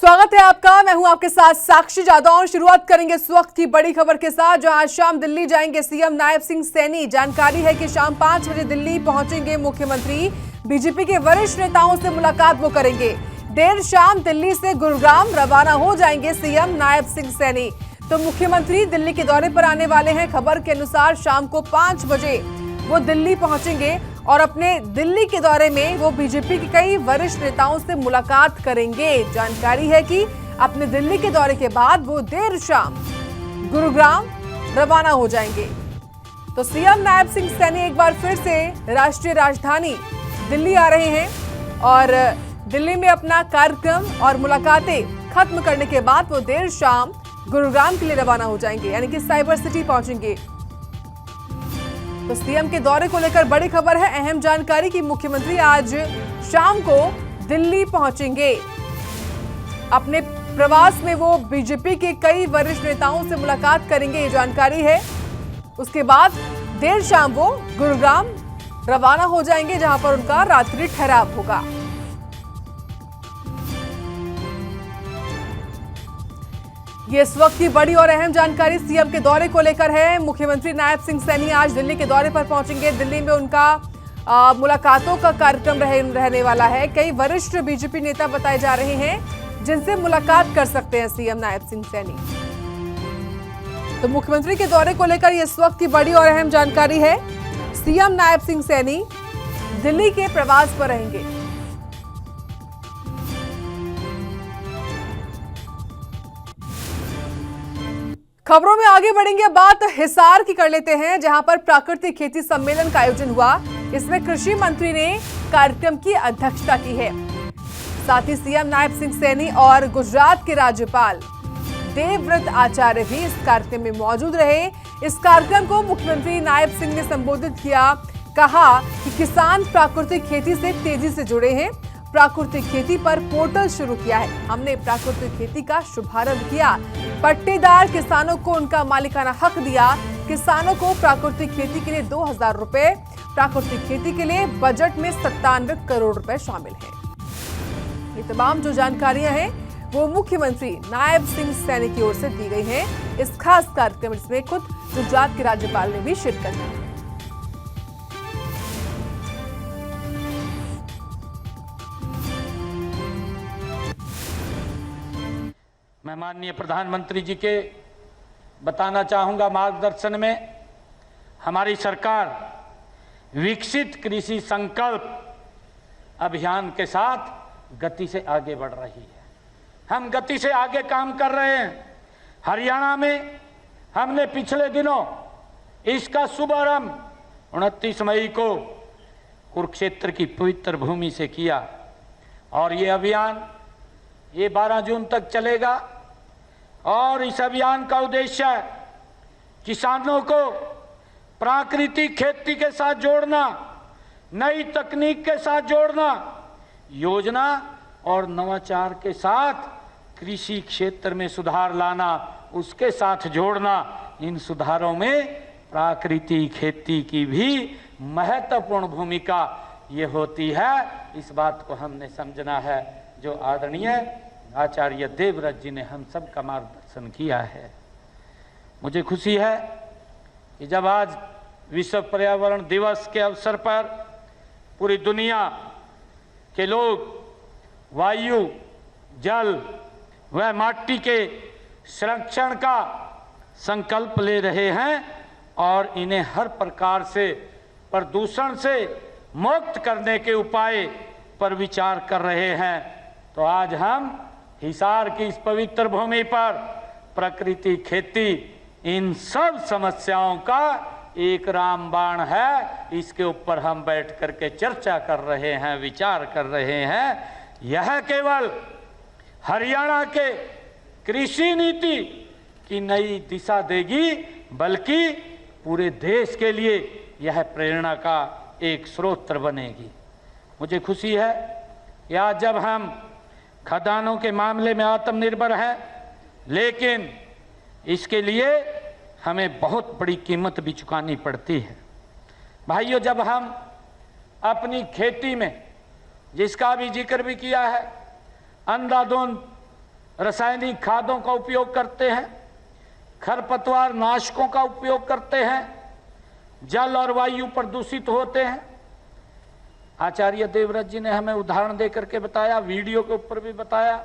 स्वागत है आपका। मैं हूं आपके साथ साक्षी जादव और शुरुआत करेंगे इस वक्त की बड़ी खबर के साथ, जहां आज शाम दिल्ली जाएंगे सीएम नायब सिंह सैनी। जानकारी है कि शाम 5 बजे दिल्ली पहुंचेंगे मुख्यमंत्री। बीजेपी के वरिष्ठ नेताओं से मुलाकात वो करेंगे। देर शाम दिल्ली से गुरुग्राम रवाना हो जाएंगे सीएम नायब सिंह सैनी। तो मुख्यमंत्री दिल्ली के दौरे पर आने वाले हैं। खबर के अनुसार शाम को 5 बजे वो दिल्ली पहुंचेंगे और अपने दिल्ली के दौरे में वो बीजेपी के कई वरिष्ठ नेताओं से मुलाकात करेंगे। जानकारी है कि अपने दिल्ली के दौरे के बाद वो देर शाम गुरुग्राम रवाना हो जाएंगे। तो सीएम नायब सिंह सैनी एक बार फिर से राष्ट्रीय राजधानी दिल्ली आ रहे हैं और दिल्ली में अपना कार्यक्रम और मुलाकातें खत्म करने के बाद वो देर शाम गुरुग्राम के लिए रवाना हो जाएंगे, यानी कि साइबर सिटी पहुंचेंगे। तो सीएम के दौरे को लेकर बड़ी खबर है। अहम जानकारी कि मुख्यमंत्री आज शाम को दिल्ली पहुंचेंगे। अपने प्रवास में वो बीजेपी के कई वरिष्ठ नेताओं से मुलाकात करेंगे, ये जानकारी है। उसके बाद देर शाम वो गुरुग्राम रवाना हो जाएंगे, जहां पर उनका रात्रि ठहराव होगा। ये इस वक्त की बड़ी और अहम जानकारी सीएम के दौरे को लेकर है। मुख्यमंत्री नायब सिंह सैनी आज दिल्ली के दौरे पर पहुंचेंगे। दिल्ली में उनका मुलाकातों का कार्यक्रम रहने वाला है। कई वरिष्ठ बीजेपी नेता बताए जा रहे हैं जिनसे मुलाकात कर सकते हैं सीएम नायब सिंह सैनी। तो मुख्यमंत्री के दौरे को लेकर ये इस वक्त की बड़ी और अहम जानकारी है। सीएम नायब सिंह सैनी दिल्ली के प्रवास पर रहेंगे। खबरों में आगे बढ़ेंगे। बात हिसार की कर लेते हैं, जहां पर प्राकृतिक खेती सम्मेलन का आयोजन हुआ। इसमें कृषि मंत्री ने कार्यक्रम की अध्यक्षता की है। साथ ही सीएम नायब सिंह सैनी और गुजरात के राज्यपाल देवव्रत आचार्य भी इस कार्यक्रम में मौजूद रहे। इस कार्यक्रम को मुख्यमंत्री नायब सिंह ने संबोधित किया। कहा कि किसान प्राकृतिक खेती से तेजी से जुड़े हैं। प्राकृतिक खेती पर पोर्टल शुरू किया है। हमने प्राकृतिक खेती का शुभारंभ किया। पट्टेदार किसानों को उनका मालिकाना हक दिया। किसानों को प्राकृतिक खेती के लिए 2000 रुपए, प्राकृतिक खेती के लिए बजट में 97 करोड़ रुपए शामिल हैं। ये तमाम जो जानकारियां हैं वो मुख्यमंत्री नायब सिंह सैनी की ओर से दी गई हैं। इस खास कार्यक्रम में खुद गुजरात के राज्यपाल ने भी शिरकत की। मैं माननीय प्रधानमंत्री जी के बताना चाहूँगा मार्गदर्शन में हमारी सरकार विकसित कृषि संकल्प अभियान के साथ गति से आगे बढ़ रही है। हम गति से आगे काम कर रहे हैं। हरियाणा में हमने पिछले दिनों इसका शुभारंभ 29 मई को कुरुक्षेत्र की पवित्र भूमि से किया और ये अभियान 12 जून तक चलेगा। और इस अभियान का उद्देश्य है किसानों को प्राकृतिक खेती के साथ जोड़ना, नई तकनीक के साथ जोड़ना, योजना और नवाचार के साथ कृषि क्षेत्र में सुधार लाना, उसके साथ जोड़ना। इन सुधारों में प्राकृतिक खेती की भी महत्वपूर्ण भूमिका ये होती है। इस बात को हमने समझना है, जो आदरणीय आचार्य देवव्रत जी ने हम सब का मार्गदर्शन किया है। मुझे खुशी है कि जब आज विश्व पर्यावरण दिवस के अवसर पर पूरी दुनिया के लोग वायु, जल व माटी के संरक्षण का संकल्प ले रहे हैं और इन्हें हर प्रकार से प्रदूषण से मुक्त करने के उपाय पर विचार कर रहे हैं, तो आज हम हिसार की इस पवित्र भूमि पर प्राकृतिक खेती इन सब समस्याओं का एक रामबाण है। इसके ऊपर हम बैठ करके चर्चा कर रहे हैं, विचार कर रहे हैं। यह केवल हरियाणा के कृषि नीति की नई दिशा देगी, बल्कि पूरे देश के लिए यह प्रेरणा का एक स्रोत बनेगी। मुझे खुशी है कि आज जब हम खदानों के मामले में आत्मनिर्भर हैं, लेकिन इसके लिए हमें बहुत बड़ी कीमत भी चुकानी पड़ती है। भाइयों, जब हम अपनी खेती में, जिसका भी जिक्र भी किया है, अंधाधुंध रासायनिक खादों का उपयोग करते हैं, खरपतवार नाशकों का उपयोग करते हैं, जल और वायु प्रदूषित होते हैं। आचार्य देवव्रत जी ने हमें उदाहरण देकर के बताया, वीडियो के ऊपर भी बताया,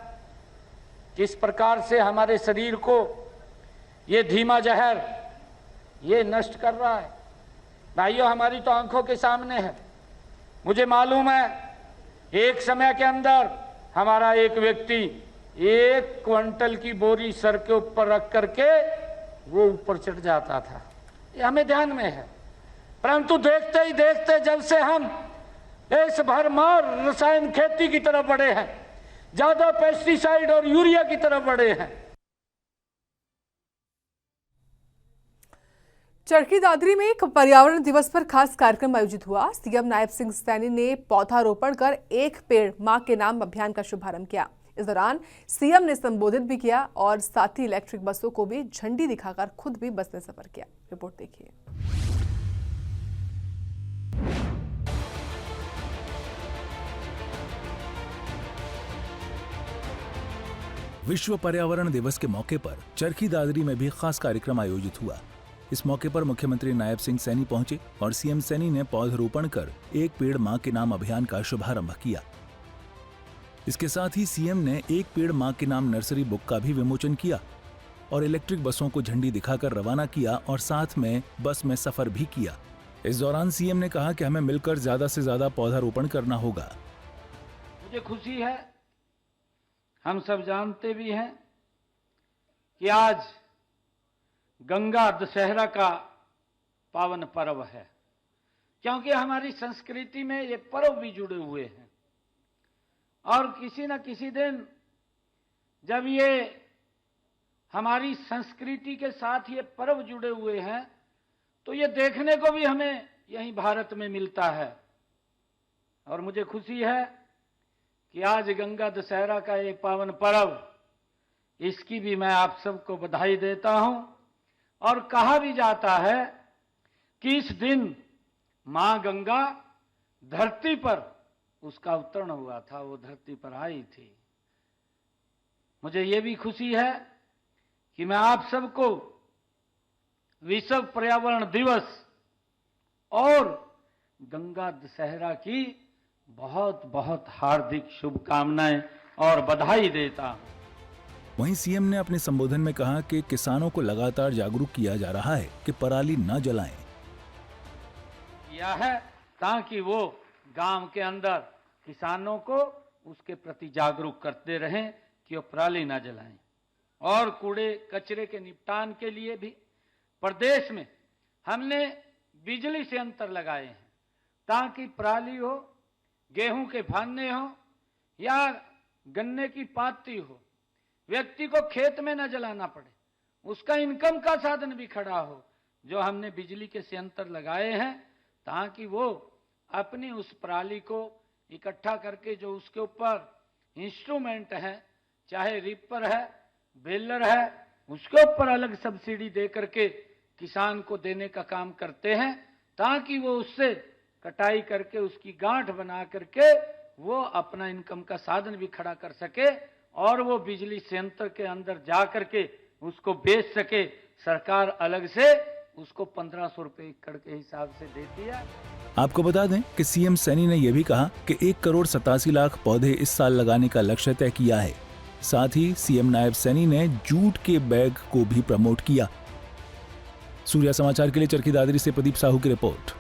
किस प्रकार से हमारे शरीर को ये धीमा जहर ये नष्ट कर रहा है। भाइयों, हमारी तो आंखों के सामने है। मुझे मालूम है एक समय के अंदर हमारा एक व्यक्ति 1 क्विंटल की बोरी सर के ऊपर रख करके वो ऊपर चढ़ जाता था, ये हमें ध्यान में है। परंतु देखते ही देखते जब से हम इस भरमार रसायन खेती की तरफ बढ़े हैं, ज्यादा पेस्टिसाइड और यूरिया की तरफ बढ़े हैं। चरखी दादरी में एक पर्यावरण दिवस पर खास कार्यक्रम आयोजित हुआ। सीएम नायब सिंह सैनी ने पौधारोपण कर एक पेड़ मां के नाम अभियान का शुभारंभ किया। इस दौरान सीएम ने संबोधित भी किया और साथ ही इलेक्ट्रिक बसों को भी झंडी दिखाकर खुद भी बस में सफर किया। रिपोर्ट देखिए। विश्व पर्यावरण दिवस के मौके पर चरखी दादरी में भी खास कार्यक्रम आयोजित हुआ। इस मौके पर मुख्यमंत्री नायब सिंह सैनी पहुंचे और सीएम सैनी ने पौधरोपण कर एक पेड़ मां के नाम अभियान का शुभारंभ किया। इसके साथ ही सीएम ने एक पेड़ मां के नाम नर्सरी बुक का भी विमोचन किया और इलेक्ट्रिक बसों को झंडी दिखाकर रवाना किया और साथ में बस में सफर भी किया। इस दौरान सीएम ने कहा कि हमें मिलकर ज्यादा से ज्यादा पौधारोपण करना होगा। मुझे खुशी है, हम सब जानते भी हैं कि आज गंगा दशहरा का पावन पर्व है, क्योंकि हमारी संस्कृति में ये पर्व भी जुड़े हुए हैं और किसी न किसी दिन जब ये हमारी संस्कृति के साथ ये पर्व जुड़े हुए हैं तो ये देखने को भी हमें यहीं भारत में मिलता है। और मुझे खुशी है कि आज गंगा दशहरा का ये पावन पर्व, इसकी भी मैं आप सबको बधाई देता हूं। और कहा भी जाता है कि इस दिन मां गंगा धरती पर उसका अवतरण हुआ था, वो धरती पर आई थी। मुझे ये भी खुशी है कि मैं आप सबको विश्व पर्यावरण दिवस और गंगा दशहरा की बहुत बहुत हार्दिक शुभकामनाएं और बधाई देता हूं। वहीं सीएम ने अपने संबोधन में कहा कि किसानों को लगातार जागरूक किया जा रहा है कि पराली न जलाएं। किया है ताकि वो गांव के अंदर किसानों को उसके प्रति जागरूक करते रहें कि वो पराली न जलाएं। और कूड़े कचरे के निपटान के लिए भी प्रदेश में हमने बिजली से अंतर लगाए हैं ताकि पराली हो, गेहूं के फाने हो या गन्ने की पाती हो, व्यक्ति को खेत में न जलाना पड़े, उसका इनकम का साधन भी खड़ा हो। जो हमने बिजली के संयंत्र लगाए हैं ताकि वो अपनी उस पराली को इकट्ठा करके जो उसके ऊपर इंस्ट्रूमेंट है, चाहे रिपर है, बेलर है, उसके ऊपर अलग सब्सिडी दे करके किसान को देने का काम करते हैं ताकि वो उससे कटाई करके उसकी गांठ बना करके वो अपना इनकम का साधन भी खड़ा कर सके और वो बिजली संयंत्र के अंदर जा करके उसको बेच सके। सरकार अलग से उसको 1500 रुपए एकड़ के हिसाब से देती है। आपको बता दें कि सीएम सैनी ने यह भी कहा कि 1,87,00,000 पौधे इस साल लगाने का लक्ष्य तय किया है। साथ ही सीएम नायब सैनी ने जूट के बैग को भी प्रमोट किया। सूर्या समाचार के लिए चरखी दादरी से प्रदीप साहू की रिपोर्ट।